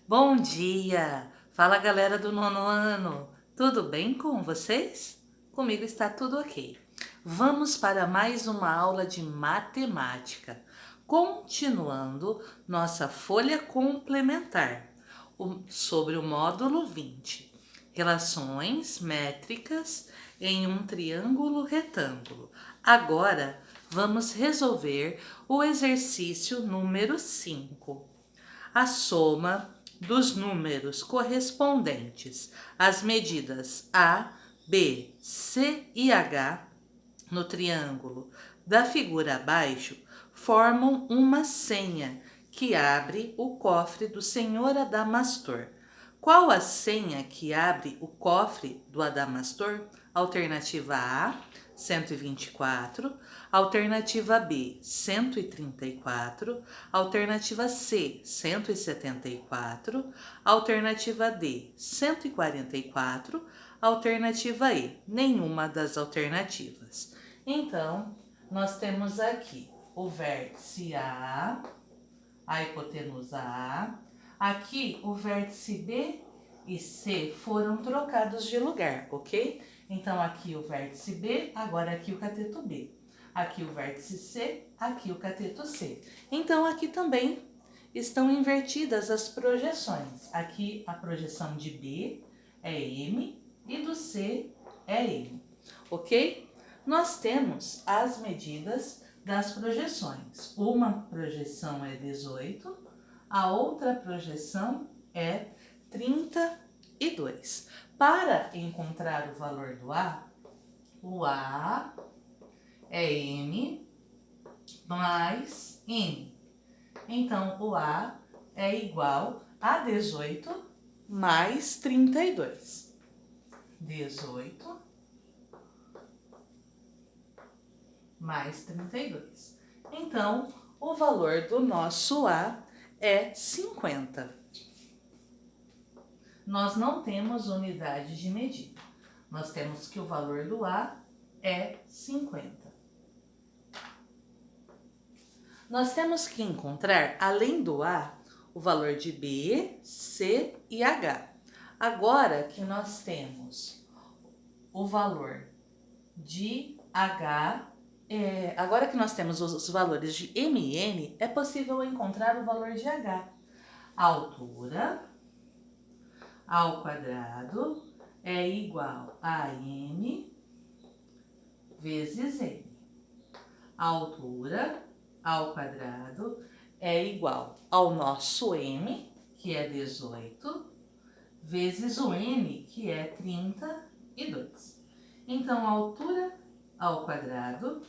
Bom dia! Fala galera do nono ano! Tudo bem com vocês? Comigo está tudo ok. Vamos para mais uma aula de matemática, continuando nossa folha complementar sobre o módulo 20, relações métricas em um triângulo retângulo. Agora vamos resolver o exercício número 5. A soma dos números correspondentes às medidas A, B, C e H no triângulo da figura abaixo formam uma senha que abre o cofre do senhor Adamastor. Qual a senha que abre o cofre do Adamastor? Alternativa A, 124. Alternativa B, 134. Alternativa C, 174. Alternativa D, 144. Alternativa E, nenhuma das alternativas. Então, nós temos aqui o vértice a hipotenusa A. Aqui, o vértice B e C foram trocados de lugar, ok? Então, aqui o vértice B, agora aqui o cateto B. Aqui o vértice C, aqui o cateto C. Então, aqui também estão invertidas as projeções. Aqui a projeção de B é M e do C é M, ok? Nós temos as medidas das projeções. Uma projeção é 18, a outra projeção é 32. Para encontrar o valor do A, o A é M mais N. Então, o A é igual a 18 mais 32. 18 mais 32. Então, o valor do nosso A é 50. Nós não temos unidade de medida. Nós temos que o valor do A é 50. Nós temos que encontrar, além do A, o valor de B, C e H. Agora que nós temos o valor de H, agora que nós temos os valores de M e N, é possível encontrar o valor de H. A altura ao quadrado é igual a M vezes N. A altura ao quadrado é igual ao nosso M, que é 18, vezes o N, que é 32. Então, a altura ao quadrado,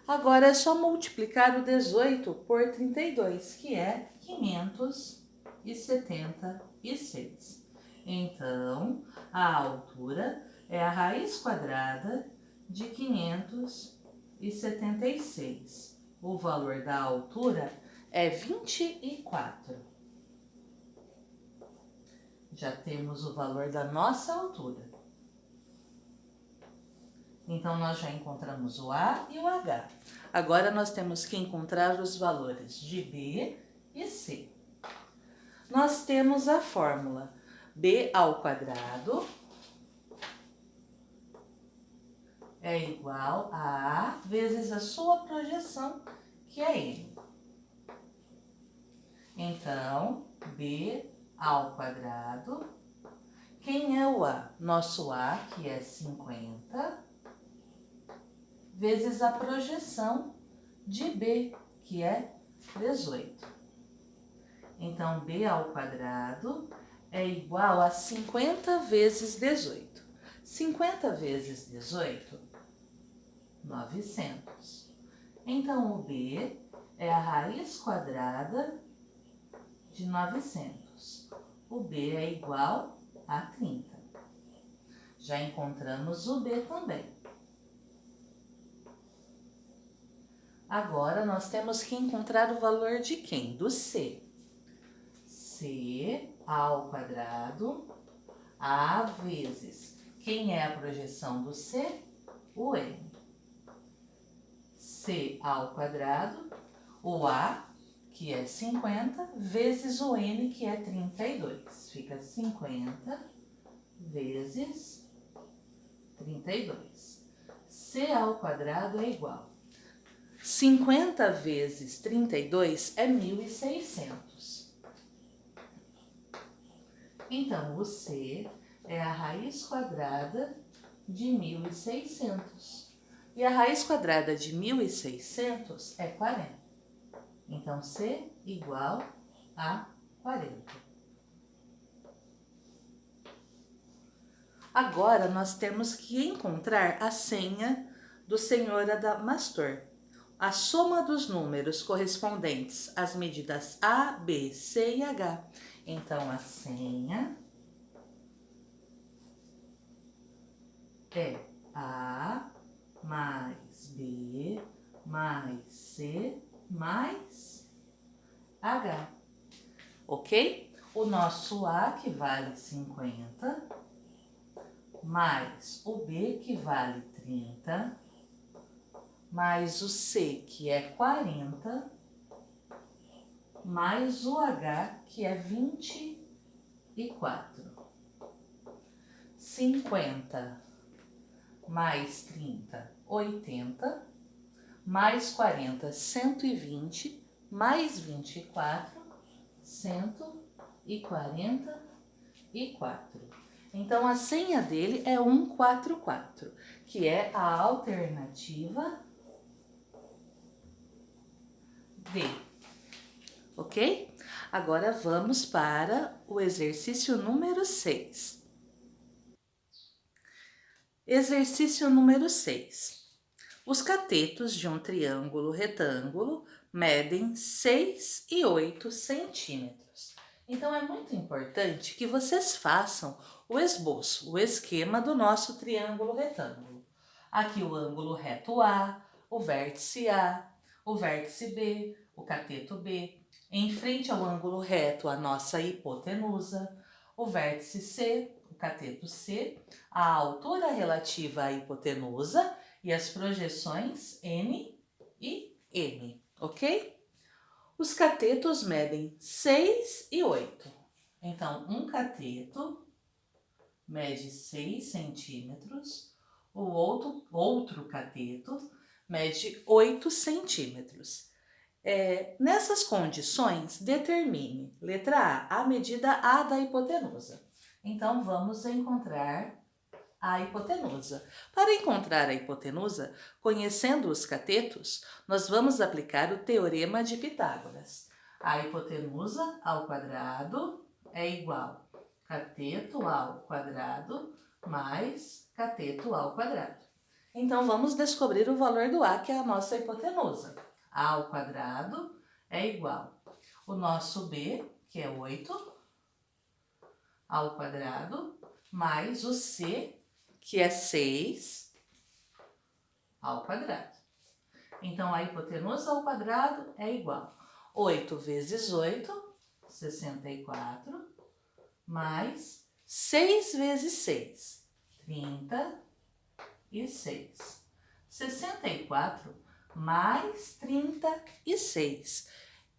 agora é só multiplicar o 18 por 32, que é 576. Então, a altura é a raiz quadrada de 576. O valor da altura é 24. Já temos o valor da nossa altura. Então, nós já encontramos o A e o H. Agora, nós temos que encontrar os valores de B e C. Nós temos a fórmula B ao quadrado é igual a A vezes a sua projeção, que é M. Então, B ao quadrado. Quem é o A? Nosso A, que é 50, vezes a projeção de B, que é 18. Então, B ao quadrado é igual a 50 vezes 18. 50 vezes 18, 900. Então, o B é a raiz quadrada de 900. O B é igual a 30. Já encontramos o B também. Agora, nós temos que encontrar o valor de quem? Do C. C ao quadrado, A vezes. Quem é a projeção do C? O M. C ao quadrado, o A, que é 50, vezes o N, que é 32. Fica 50 vezes 32. C ao quadrado é igual. 50 vezes 32 é 1.600. Então, o C é a raiz quadrada de 1.600. E a raiz quadrada de 1.600 é 40. Então, C igual a 40. Agora, nós temos que encontrar a senha do senhor Adamastor. A soma dos números correspondentes às medidas A, B, C e H. Então, a senha é A mais B mais C mais H. Ok? O nosso A, que vale 50, mais o B, que vale 30, mais o C, que é 40, mais o H, que é 24. 50 mais 30, 80, mais 40, 120, mais 24, 144. Então, a senha dele é 144, que é a alternativa D. Ok? Agora vamos para o exercício número 6. Exercício número 6. Os catetos de um triângulo retângulo medem 6 e 8 centímetros. Então, é muito importante que vocês façam o esboço, o esquema do nosso triângulo retângulo. Aqui o ângulo reto A, o vértice A, o vértice B, o cateto B. Em frente ao ângulo reto, a nossa hipotenusa, o vértice C, o cateto C, a altura relativa à hipotenusa e as projeções N e M, ok? Os catetos medem 6 e 8. Então, um cateto mede 6 centímetros, o outro cateto mede 8 centímetros. Nessas condições, determine, letra A medida A da hipotenusa. Então, vamos encontrar a hipotenusa. Para encontrar a hipotenusa, conhecendo os catetos, nós vamos aplicar o teorema de Pitágoras. A hipotenusa ao quadrado é igual a cateto ao quadrado mais cateto ao quadrado. Então, vamos descobrir o valor do A, que é a nossa hipotenusa. A ao quadrado é igual o nosso B, que é 8, ao quadrado, mais o C, que é 6, ao quadrado. Então, a hipotenusa ao quadrado é igual a 8 vezes 8, 64, mais 6 vezes 6, 36. 64 mais 36.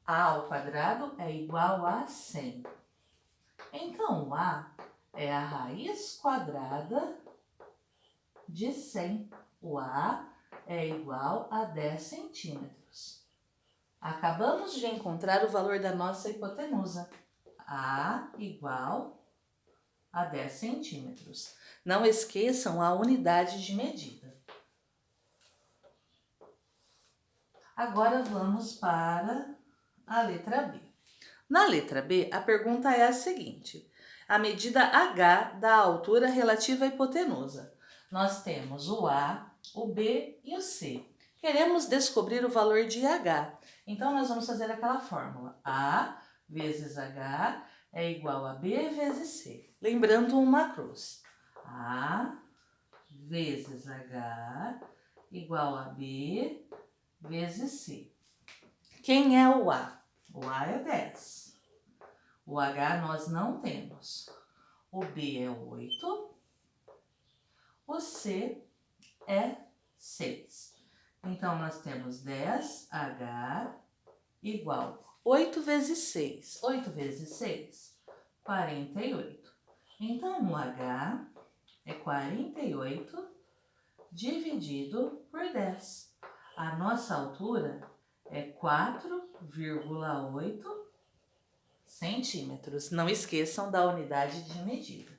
A ao quadrado é igual a 100. Então, o A é a raiz quadrada de 100. O A é igual a 10 centímetros. Acabamos de encontrar o valor da nossa hipotenusa. A igual a 10 centímetros. Não esqueçam a unidade de medida. Agora vamos para a letra B. Na letra B, a pergunta é a seguinte: a medida H da altura relativa à hipotenusa. Nós temos o A, o B e o C. Queremos descobrir o valor de H. Então, nós vamos fazer aquela fórmula. A vezes H é igual a B vezes C. Lembrando uma cruz. A vezes H igual a B vezes C. Quem é o A? O A é 10. O H nós não temos. O B é 8. O C é 6. Então, nós temos 10H igual 8 vezes 6. 8 vezes 6, 48. Então, o H é 48 dividido por 10. A nossa altura é 4,8 centímetros. Não esqueçam da unidade de medida.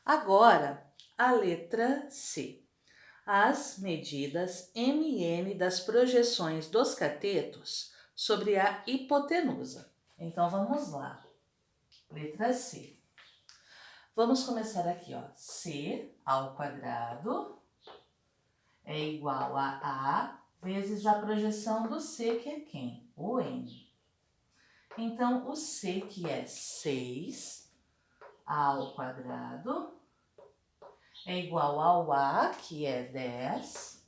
Agora, a letra C. As medidas MN das projeções dos catetos sobre a hipotenusa. Então, vamos lá. Letra C. Vamos começar aqui, ó. C ao quadrado é igual a A vezes a projeção do C, que é quem? O N. Então, o C, que é 6 ao quadrado, é igual ao A, que é 10,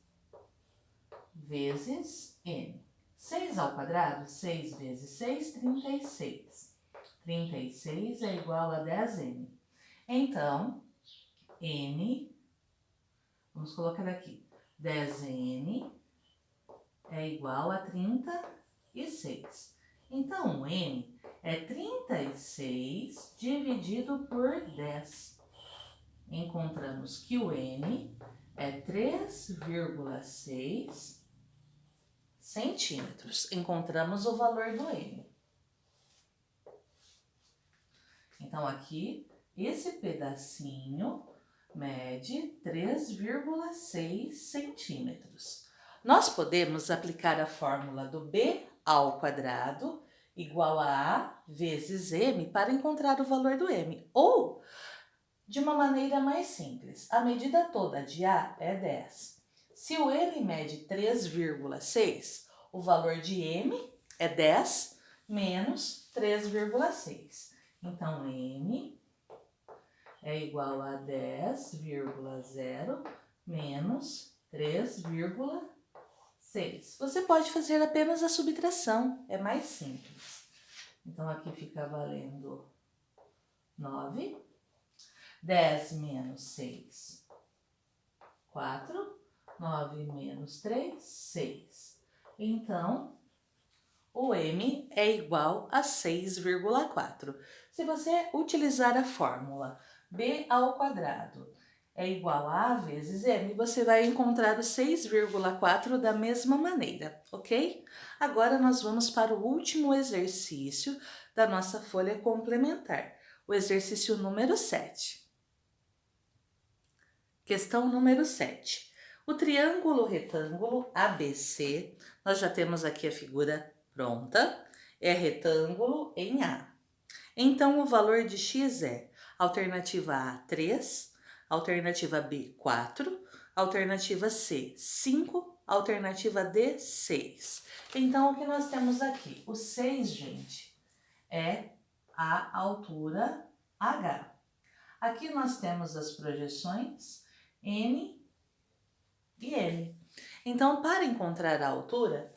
vezes N. 6 ao quadrado, 6 vezes 6, 36. 36 é igual a 10N. Então, N, vamos colocar aqui, 10N é igual a 36. Então, o N é 36 dividido por 10. Encontramos que o N é 3,6 centímetros. Encontramos o valor do N. Então, aqui, esse pedacinho mede 3,6 centímetros. Nós podemos aplicar a fórmula do B ao quadrado igual a A vezes M para encontrar o valor do M. Ou, de uma maneira mais simples, a medida toda de A é 10. Se o M mede 3,6, o valor de M é 10 menos 3,6. Então, M é igual a 10,0 menos 3,6. Você pode fazer apenas a subtração, é mais simples. Então, aqui fica valendo 9. 10 menos 6, 4. 9 menos 3, 6. Então, o M é igual a 6,4. Se você utilizar a fórmula B ao quadrado é igual a A vezes M, você vai encontrar o 6,4 da mesma maneira, ok? Agora nós vamos para o último exercício da nossa folha complementar, o exercício número 7. Questão número 7. O triângulo retângulo ABC, nós já temos aqui a figura pronta, é retângulo em A. Então, o valor de x é alternativa A, 3, alternativa B, 4, alternativa C, 5, alternativa D, 6. Então, o que nós temos aqui? O 6, gente, é a altura H. Aqui nós temos as projeções N e M. Então, para encontrar a altura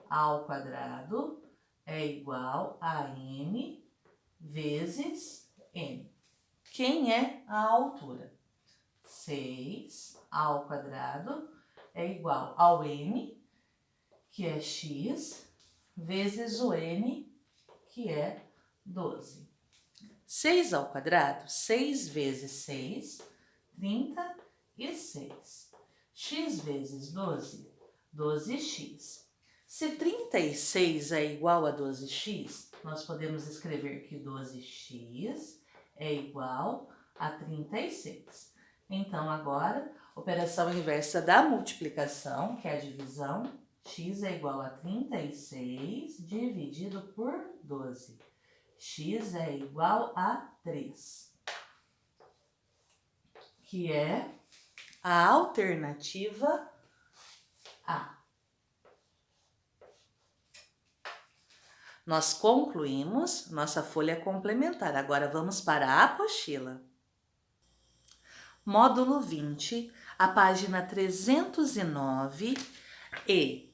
ao quadrado é igual a M vezes N. Quem é a altura? 6 ao quadrado é igual ao M, que é x, vezes o N, que é 12. 6 ao quadrado, 6 vezes 6, 36. X vezes 12, 12x. Se 36 é igual a 12x, nós podemos escrever que 12x é igual a 36. Então, agora, operação inversa da multiplicação, que é a divisão, x é igual a 36 dividido por 12. X é igual a 3, que é a alternativa A. Nós concluímos nossa folha complementar. Agora vamos para a apostila. Módulo 20, a página 309 e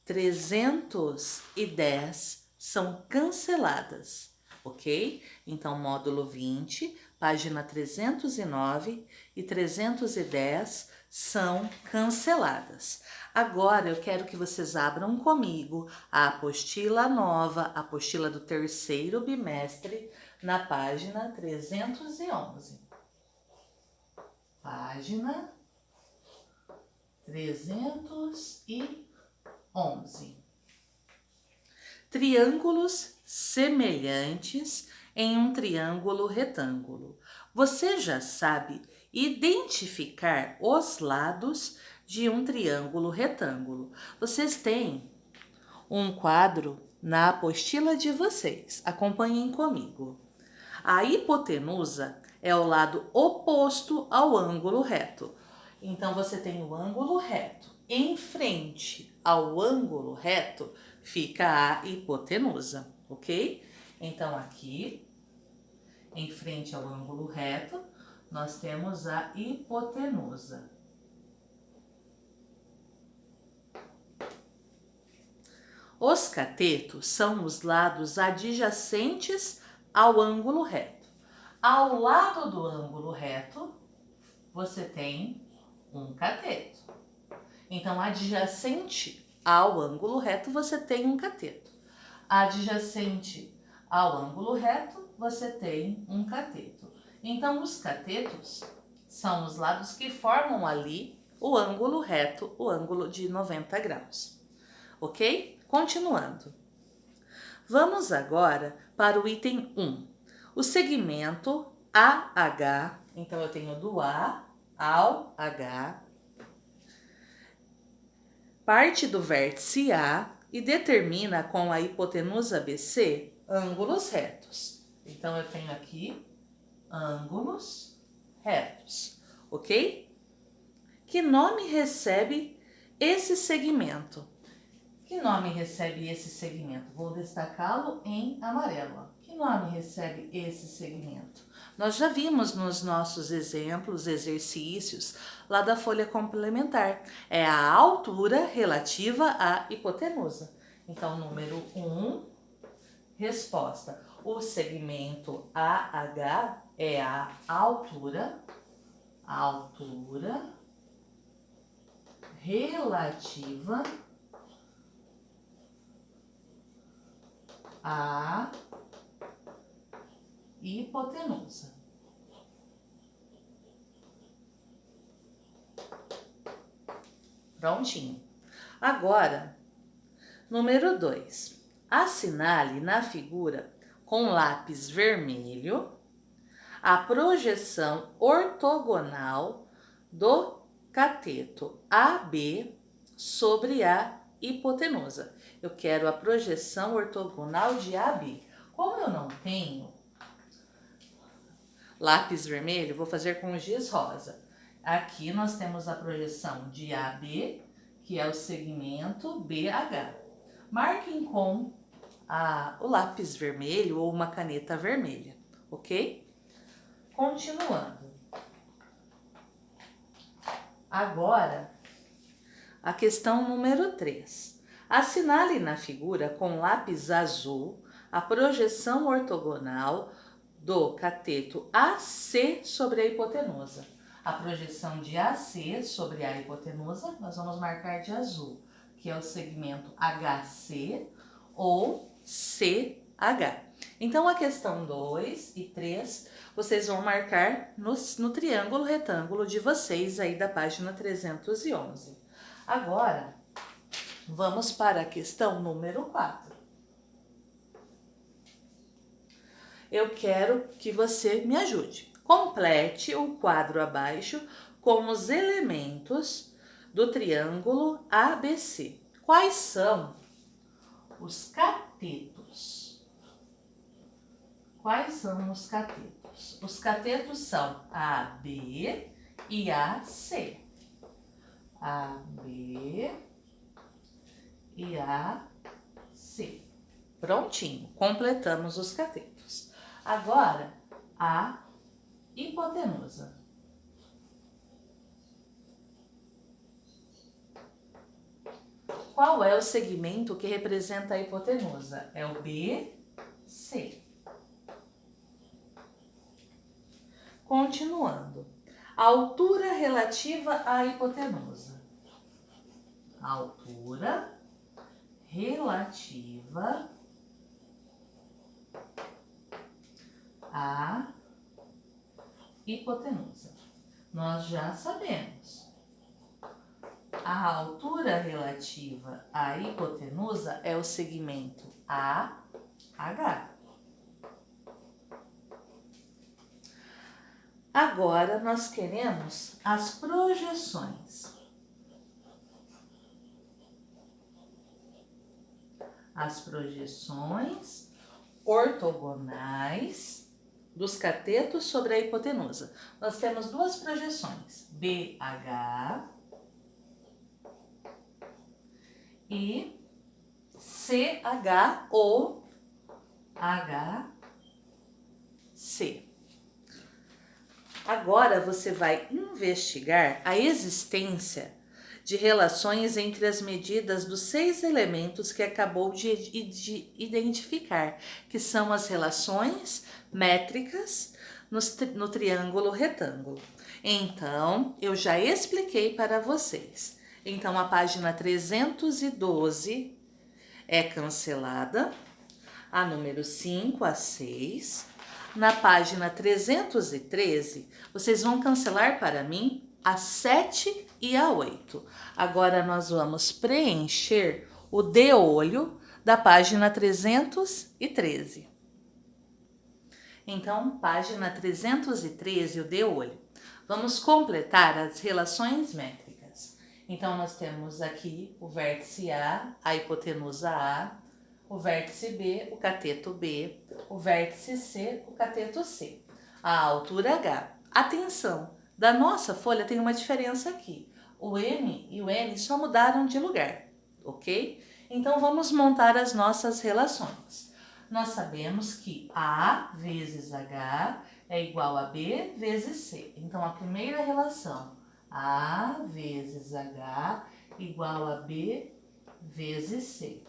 310 são canceladas. Ok? Então, módulo 20, página 309 e 310 são canceladas. Agora eu quero que vocês abram comigo a apostila nova, a apostila do terceiro bimestre, na página 311. Página 311. Triângulos semelhantes em um triângulo retângulo. Você já sabe identificar os lados de um triângulo retângulo. Vocês têm um quadro na apostila de vocês. Acompanhem comigo. A hipotenusa é o lado oposto ao ângulo reto. Então, você tem o ângulo reto. Em frente ao ângulo reto fica a hipotenusa, ok? Então, aqui, em frente ao ângulo reto, nós temos a hipotenusa. Os catetos são os lados adjacentes ao ângulo reto. Ao lado do ângulo reto, você tem um cateto. Então, adjacente ao ângulo reto, você tem um cateto. Adjacente ao ângulo reto, você tem um cateto. Então, os catetos são os lados que formam ali o ângulo reto, o ângulo de 90 graus. Ok? Continuando. Vamos agora para o item 1. O segmento AH, então eu tenho do A ao H, parte do vértice A e determina com a hipotenusa BC ângulos retos. Então, eu tenho aqui ângulos retos, ok? Que nome recebe esse segmento? Que nome recebe esse segmento? Vou destacá-lo em amarelo. Que nome recebe esse segmento? Nós já vimos nos nossos exemplos, exercícios, lá da folha complementar. É a altura relativa à hipotenusa. Então, número 1, resposta. O segmento AH é a altura relativa à hipotenusa. Prontinho. Agora, número 2. Assinale na figura com lápis vermelho a projeção ortogonal do cateto AB sobre a hipotenusa. Eu quero a projeção ortogonal de AB. Como eu não tenho lápis vermelho, vou fazer com giz rosa. Aqui nós temos a projeção de AB, que é o segmento BH. Marquem com o lápis vermelho ou uma caneta vermelha, ok? Continuando. Agora, a questão número 3. Assinale na figura com lápis azul a projeção ortogonal do cateto AC sobre a hipotenusa. A projeção de AC sobre a hipotenusa, nós vamos marcar de azul, que é o segmento HC ou CH. Então, a questão 2 e 3, vocês vão marcar no triângulo retângulo de vocês aí da página 311. Agora, vamos para a questão número 4. Eu quero que você me ajude. Complete o quadro abaixo com os elementos do triângulo ABC. Quais são os catetos? Quais são os catetos? Os catetos são AB e AC. AB e AC. Prontinho, completamos os catetos. Agora, a hipotenusa. Qual é o segmento que representa a hipotenusa? É o BC. Continuando. A altura relativa à hipotenusa. A altura relativa à hipotenusa. Nós já sabemos. A altura relativa à hipotenusa é o segmento AH. Agora nós queremos as projeções. As projeções ortogonais dos catetos sobre a hipotenusa. Nós temos duas projeções, BH e CH ou HC. Agora você vai investigar a existência de relações entre as medidas dos 6 elementos que acabou de identificar, que são as relações métricas no triângulo retângulo. Então, eu já expliquei para vocês. Então, a página 312 é cancelada, a número 5, a 6. Na página 313, vocês vão cancelar para mim a 7 e a 8. Agora nós vamos preencher o de olho da página 313. Então, página 313, o de olho. Vamos completar as relações métricas. Então, nós temos aqui o vértice a hipotenusa A, o vértice B, o cateto B, o vértice C, o cateto C. A altura H. Atenção, da nossa folha tem uma diferença aqui. O M e o N só mudaram de lugar, ok? Então, vamos montar as nossas relações. Nós sabemos que A vezes H é igual a B vezes C. Então, a primeira relação, A vezes H igual a B vezes C.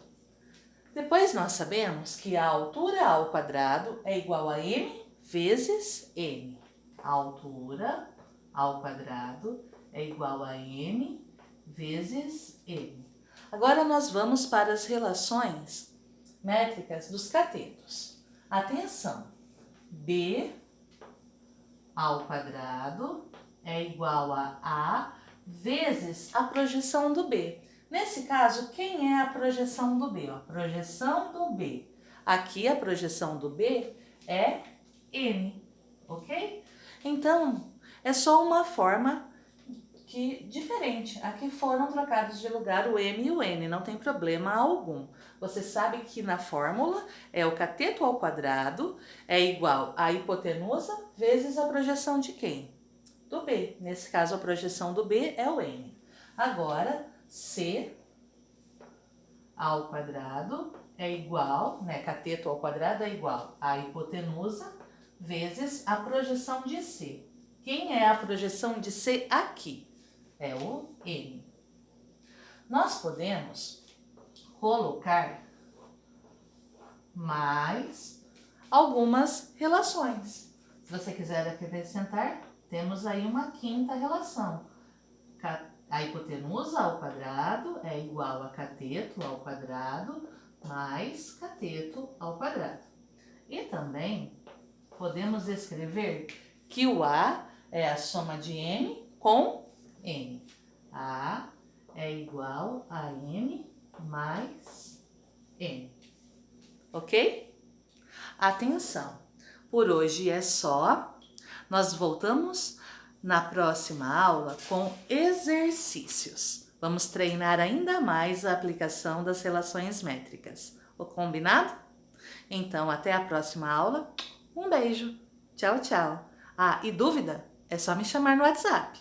Depois nós sabemos que a altura ao quadrado é igual a m vezes n. A altura ao quadrado é igual a m vezes n. Agora nós vamos para as relações métricas dos catetos. Atenção! B ao quadrado é igual a vezes a projeção do B. Nesse caso, quem é a projeção do B? A projeção do B. Aqui a projeção do B é N, ok? Então, é só uma forma diferente. Aqui foram trocados de lugar o M e o N, não tem problema algum. Você sabe que na fórmula é o cateto ao quadrado é igual a hipotenusa vezes a projeção de quem? Do B. Nesse caso, a projeção do B é o N. Agora, C ao quadrado é igual, cateto ao quadrado é igual a hipotenusa vezes a projeção de C. Quem é a projeção de C aqui? É o N. Nós podemos colocar mais algumas relações. Se você quiser acrescentar, temos aí uma quinta relação. A hipotenusa ao quadrado é igual a cateto ao quadrado mais cateto ao quadrado. E também podemos escrever que o A é a soma de M com N. A é igual a M mais N. Ok? Atenção! Por hoje é só. Nós voltamos na próxima aula com exercícios. Vamos treinar ainda mais a aplicação das relações métricas. O combinado? Então, até a próxima aula. Um beijo. Tchau, tchau. E dúvida? É só me chamar no WhatsApp.